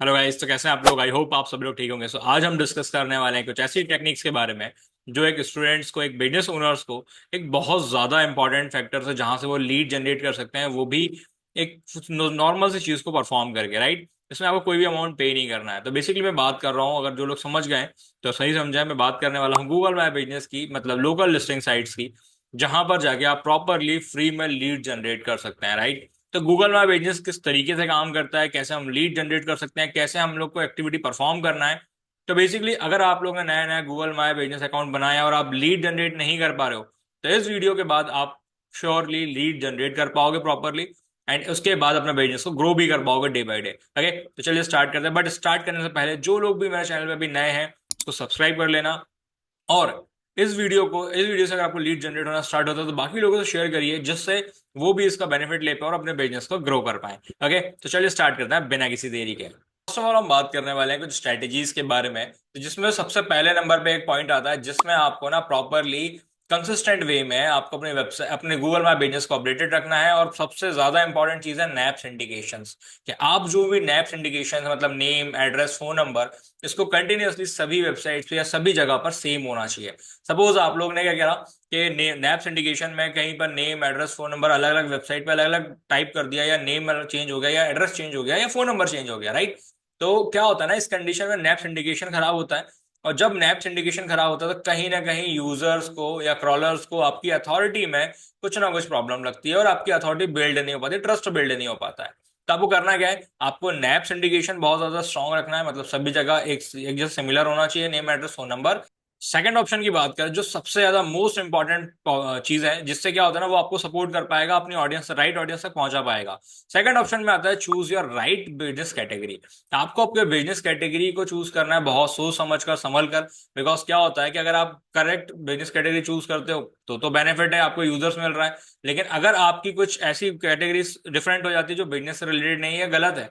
Hello guys, तो कैसे हैं आप लोग। आई होप आप सब लोग ठीक होंगे। आज हम डिस्कस करने वाले हैं कुछ ऐसी टेक्निक्स के बारे में जो एक स्टूडेंट्स को, एक बिजनेस ओनर्स को एक बहुत ज़्यादा इंपॉर्टेंट फैक्टर है जहां से वो लीड जनरेट कर सकते हैं, वो भी एक नॉर्मल सी चीज़ को परफॉर्म करके, राइट। इसमें आपको कोई भी अमाउंट पे नहीं करना है। तो बेसिकली मैं बात कर रहा हूँ, अगर जो लोग समझ गए तो सही समझा है, मैं बात करने वाला हूँ गूगल माई बिजनेस की, मतलब लोकल लिस्टिंग साइट्स की, जहां पर जाके आप प्रॉपरली फ्री में लीड जनरेट कर सकते हैं, राइट। तो गूगल माई बिजनेस किस तरीके से काम करता है, कैसे हम लीड जनरेट कर सकते हैं, कैसे हम लोग को एक्टिविटी परफॉर्म करना है। तो बेसिकली अगर आप लोगों ने नया नया गूगल माई बिजनेस अकाउंट बनाया और आप लीड जनरेट नहीं कर पा रहे हो, तो इस वीडियो के बाद आप श्योरली लीड जनरेट कर पाओगे प्रॉपरली, एंड उसके बाद अपना बिजनेस को ग्रो भी कर पाओगे डे बाय डे। ओके, तो चलिए स्टार्ट करते हैं। बट स्टार्ट करने से पहले जो लोग भी मेरे चैनल पे अभी नए हैं उसको सब्सक्राइब कर लेना। और इस वीडियो से अगर आपको लीड जनरेट होना स्टार्ट होता है तो बाकी लोगों से शेयर करिए, जिससे वो भी इसका बेनिफिट ले पाए और अपने बिजनेस को ग्रो कर पाए। ओके, तो चलिए स्टार्ट करते हैं बिना किसी देरी के। फर्स्ट ऑफ ऑल हम बात करने वाले हैं कुछ स्ट्रेटेजीज के बारे में, तो जिसमें सबसे पहले नंबर पे एक पॉइंट आता है जिसमें आपको ना प्रॉपरली कंसिस्टेंट वे में आपको अपने वेबसाइट, अपने गूगल माई बिजनेस को अपडेटेड रखना है। और सबसे ज्यादा इंपॉर्टेंट चीज है नैप सिंडिकेशंस, कि आप जो भी नैप सिंडिकेशन मतलब नेम, एड्रेस, फोन नंबर, इसको कंटिन्यूअसली सभी वेबसाइट्स पे या सभी जगह पर सेम होना चाहिए। सपोज आप लोग ने क्या करा कि नैप सिंडिकेशन में कहीं पर नेम, एड्रेस, फोन नंबर अलग अलग वेबसाइट पे अलग अलग टाइप कर दिया, या नेम चेंज हो गया, या एड्रेस चेंज हो गया, या फोन नंबर चेंज हो गया, राइट। तो क्या होता है ना, इस कंडीशन में नैप सिंडिकेशन खराब होता है। और जब नैप सिंडिकेशन खराब होता है तो कहीं ना कहीं यूजर्स को या क्रॉलर्स को आपकी अथॉरिटी में कुछ ना कुछ प्रॉब्लम लगती है, और आपकी अथॉरिटी बिल्ड नहीं हो पाती, ट्रस्ट बिल्ड नहीं हो पाता है। तो आपको करना क्या है, आपको नैप सिंडिकेशन बहुत ज्यादा स्ट्रांग रखना है, मतलब सभी जगह एक जैसे सिमिलर होना चाहिए name, address, phone number. Second option की बात करें, जो सबसे ज्यादा मोस्ट इंपॉर्टेंट चीज है, जिससे क्या होता है ना, वो आपको सपोर्ट कर पाएगा, अपनी ऑडियंस, राइट ऑडियंस तक पहुंचा पाएगा। सेकंड ऑप्शन में आता है choose your right business category. आपको अपने बिजनेस कैटेगरी को चूज करना है बहुत सोच समझ कर, संभल कर। बिकॉज क्या होता है कि अगर आप करेक्ट बिजनेस कैटेगरी चूज करते हो तो बेनिफिट है, आपको यूजर्स मिल रहा है। लेकिन अगर आपकी कुछ ऐसी कैटेगरीज डिफरेंट हो जाती है जो बिजनेस से रिलेटेड नहीं है, गलत है,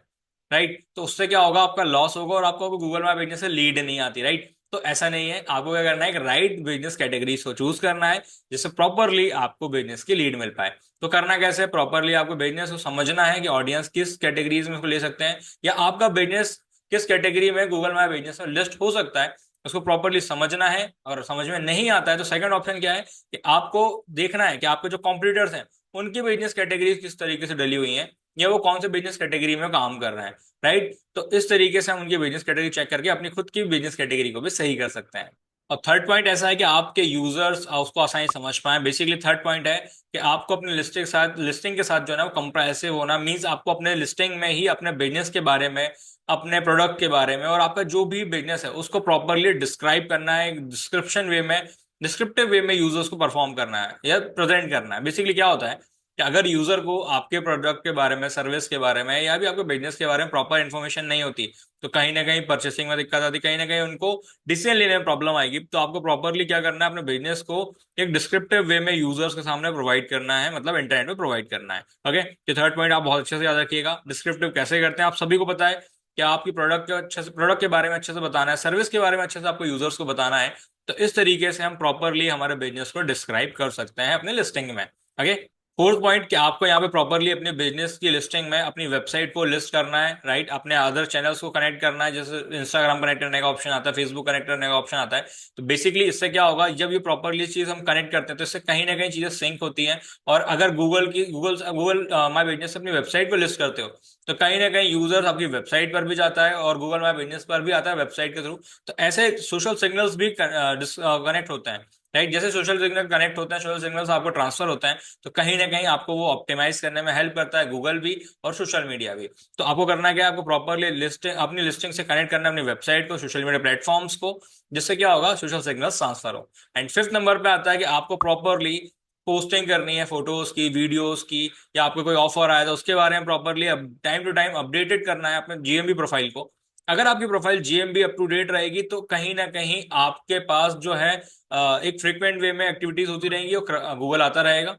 राइट, तो उससे क्या होगा, आपका लॉस होगा और आपको गूगल माई बिजनेस से लीड नहीं आती, राइट। तो ऐसा नहीं है, आपको क्या करना है, एक राइट बिजनेस कैटेगरी को चूज करना है जिससे प्रॉपरली आपको बिजनेस की लीड मिल पाए। तो करना कैसे, प्रॉपरली आपको बिजनेस को समझना है कि ऑडियंस किस कैटेगरीज में उसको ले सकते हैं, या आपका बिजनेस किस कैटेगरी में गूगल माई बिजनेस में लिस्ट हो सकता है, उसको प्रॉपरली समझना है। और समझ में नहीं आता है तो सेकंड ऑप्शन क्या है, कि आपको देखना है कि आपके जो कॉम्पिटिटर्स हैं उनकी बिजनेस कैटेगरीज किस तरीके से डली हुई हैं, या वो कौन से बिजनेस कैटेगरी में काम कर रहे हैं, राइट। तो इस तरीके से हम उनकी बिजनेस कैटेगरी चेक करके अपनी खुद की बिजनेस कैटेगरी को भी सही कर सकते हैं। और थर्ड पॉइंट ऐसा है कि आपके यूजर्स उसको आसानी से समझ पाए। बेसिकली थर्ड पॉइंट है कि आपको अपने लिस्टिंग के साथ जो है ना, वो कंप्रेसिव होना मींस आपको अपने लिस्टिंग में ही अपने बिजनेस के बारे में, अपने प्रोडक्ट के बारे में और आपका जो भी बिजनेस है उसको प्रॉपरली डिस्क्राइब करना है, एक डिस्क्रिप्शन वे में, डिस्क्रिप्टिव वे में यूजर्स को परफॉर्म करना है या प्रेजेंट करना है। बेसिकली क्या होता है कि अगर यूजर को आपके प्रोडक्ट के बारे में, सर्विस के बारे में, या भी आपके बिजनेस के बारे में प्रॉपर इन्फॉर्मेशन नहीं होती, तो कहीं ना कहीं परचेसिंग में दिक्कत आती, कहीं ना कहीं उनको डिसीजन लेने में प्रॉब्लम आएगी। तो आपको प्रॉपरली क्या करना है, अपने बिजनेस को एक डिस्क्रिप्टिव वे में यूजर्स के सामने प्रोवाइड करना है, मतलब इंटरनेट में प्रोवाइड करना है। ओके, ये थर्ड पॉइंट आप बहुत अच्छे से याद रखिएगा। डिस्क्रिप्टिव कैसे करते हैं, आप सभी को पता है कि आपकी प्रोडक्ट के बारे में अच्छे से बताना है, सर्विस के बारे में अच्छे से आपको यूजर्स को बताना है। तो इस तरीके से हम प्रॉपरली हमारे बिजनेस को डिस्क्राइब कर सकते हैं अपने लिस्टिंग में। ओके, फोर्थ पॉइंट कि आपको यहाँ पे प्रॉपरली अपने बिजनेस की लिस्टिंग में अपनी वेबसाइट को लिस्ट करना है, राइट। अपने अदर चैनल्स को कनेक्ट करना है, जैसे इंस्टाग्राम कनेक्ट करने का ऑप्शन आता है, फेसबुक कनेक्ट करने का ऑप्शन आता है। तो बेसिकली इससे क्या होगा, जब ये प्रॉपरली चीज हम कनेक्ट करते हैं तो इससे कहीं ना कहीं चीजें सिंक होती हैं। और अगर गूगल माई बिजनेस अपनी वेबसाइट पर लिस्ट करते हो तो कहीं ना कहीं यूजर्स आपकी वेबसाइट पर भी जाता है और गूगल माई बिजनेस पर भी आता है वेबसाइट के थ्रू। तो ऐसे सोशल सिग्नल्स भी कनेक्ट होते हैं, राइट। जैसे सोशल सिग्नल कनेक्ट होते हैं, सोशल सिग्नल्स आपको ट्रांसफर होते हैं, तो कहीं ना कहीं आपको वो ऑप्टिमाइज करने में हेल्प करता है गूगल भी और सोशल मीडिया भी। तो आपको करना क्या है, आपको प्रॉपरली अपनी लिस्टिंग से कनेक्ट करना है अपनी वेबसाइट को, सोशल मीडिया प्लेटफॉर्म्स को, जिससे क्या होगा, सोशल सिग्नल्स ट्रांसफर हो। एंड फिफ्थ नंबर पे आता है कि आपको प्रॉपरली पोस्टिंग करनी है फोटोज की, वीडियोस की, या आपको कोई ऑफर आया तो उसके बारे में properly time to time updated करना है अपने जीएमबी प्रोफाइल को। अगर आपकी profile GMB up to date रहेगी तो कहीं ना कहीं आपके पास जो है एक फ्रिक्वेंट वे में एक्टिविटीज होती रहेंगी और गूगल आता रहेगा।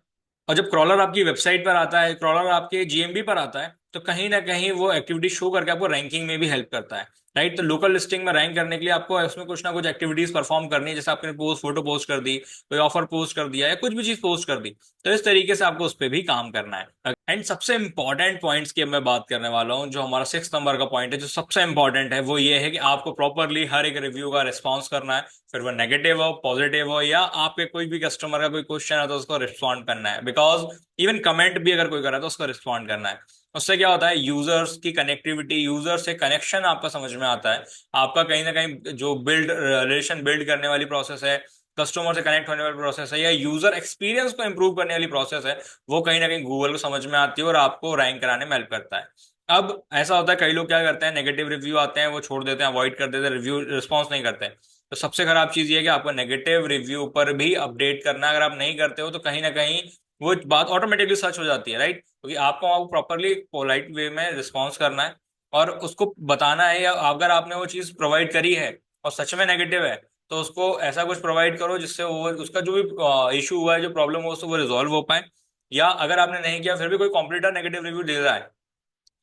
और जब क्रॉलर आपकी वेबसाइट पर आता है, क्रॉलर आपके जीएमबी पर आता है, तो कहीं ना कहीं वो एक्टिविटी शो करके आपको रैंकिंग में भी हेल्प करता है, राइट। तो लोकल लिस्टिंग में रैंक करने के लिए आपको उसमें कुछ ना कुछ एक्टिविटीज परफॉर्म करनी है, जैसे आपने फोटो पोस्ट कर दी, कोई ऑफर पोस्ट कर दिया या कुछ भी चीज पोस्ट कर दी, तो इस तरीके से आपको उस पर भी काम करना है। एंड सबसे इंपॉर्टेंट पॉइंट्स की अब मैं बात करने वाला हूँ, जो हमारा 6 नंबर का पॉइंट है, जो सबसे इंपॉर्टेंट है, वो ये है कि आपको प्रॉपरली हर एक रिव्यू का रिस्पॉन्स करना है, फिर वो नेगेटिव हो पॉजिटिव हो, या आपके कोई भी कस्टमर का कोई क्वेश्चन है तो उसको रिस्पॉन्ड करना है, बिकॉज इवन कमेंट भी अगर कोई कर रहा है तो उसको रिस्पॉन्ड करना है। उससे क्या होता है, यूजर्स की कनेक्टिविटी, यूजर से कनेक्शन आपका समझ में आता है, आपका कहीं ना कहीं जो रिलेशन बिल्ड करने वाली प्रोसेस है, कस्टमर से कनेक्ट होने वाली प्रोसेस है, या यूजर एक्सपीरियंस को इंप्रूव करने वाली प्रोसेस है, वो कहीं ना कहीं गूगल को समझ में आती है और आपको रैंक कराने में हेल्प करता है। अब ऐसा होता है, कई लोग क्या करते हैं, नेगेटिव रिव्यू आते हैं वो छोड़ देते हैं, अवॉइड कर देते हैं, रिव्यू रिस्पॉन्स नहीं करते। तो सबसे खराब चीज ये है कि आपको नेगेटिव रिव्यू पर भी अपडेट करना है। अगर आप नहीं करते हो तो कहीं ना कहीं वो बात ऑटोमेटिकली सच हो जाती है, राइट, क्योंकि आपको प्रॉपरली पोलाइट वे में रिस्पॉन्स करना है और उसको बताना है, या अगर आपने वो चीज प्रोवाइड करी है और सच में नेगेटिव है, तो उसको ऐसा कुछ प्रोवाइड करो जिससे वो उसका जो भी इशू हुआ है, जो प्रॉब्लम हो, उसको वो रिजॉल्व हो पाए। या अगर आपने नहीं किया फिर भी कोई कॉम्पिटिटर नेगेटिव रिव्यू दे रहा है,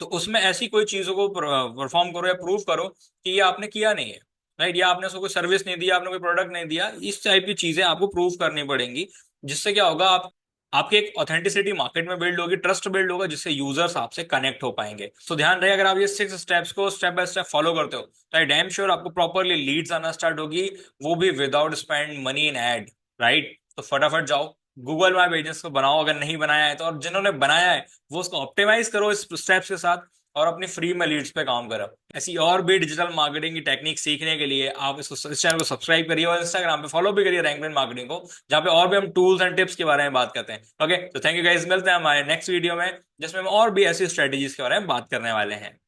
तो उसमें ऐसी कोई चीजों को परफॉर्म करो या प्रूव करो कि ये आपने किया नहीं है, राइट, या आपने उसको कोई सर्विस नहीं दिया, आपने कोई प्रोडक्ट नहीं दिया, इस टाइप की चीजें आपको प्रूव करनी पड़ेंगी। जिससे क्या होगा, आप आपकी एक ऑथेंटिसिटी मार्केट में बिल्ड होगी, ट्रस्ट बिल्ड होगा, जिससे यूजर्स आपसे कनेक्ट हो पाएंगे। तो ध्यान रहे, अगर आप ये 6 स्टेप्स को स्टेप बाय स्टेप फॉलो करते हो तो आई डैम श्योर आपको प्रॉपरली लीड्स आना स्टार्ट होगी, वो भी without spend money in ad, right. तो फटाफट जाओ, गूगल माय बिजनेस को बनाओ अगर नहीं बनाया है तो, और जिन्होंने बनाया है वो उसको ऑप्टिमाइज करो इस स्टेप्स के साथ, और अपनी फ्री में लीड्स पे काम करो। ऐसी और भी डिजिटल मार्केटिंग की टेक्निक सीखने के लिए आप इस चैनल को सब्सक्राइब करिए और इंस्टाग्राम पे फॉलो भी करिए रैंकमेन मार्केटिंग को, जहाँ पे और भी हम टूल्स एंड टिप्स के बारे में बात करते हैं। ओके, तो थैंक यू गाइस, मिलते हैं हमारे नेक्स्ट वीडियो में जिसमें हम और भी ऐसी स्ट्रेटेजीज के बारे में बात करने वाले हैं।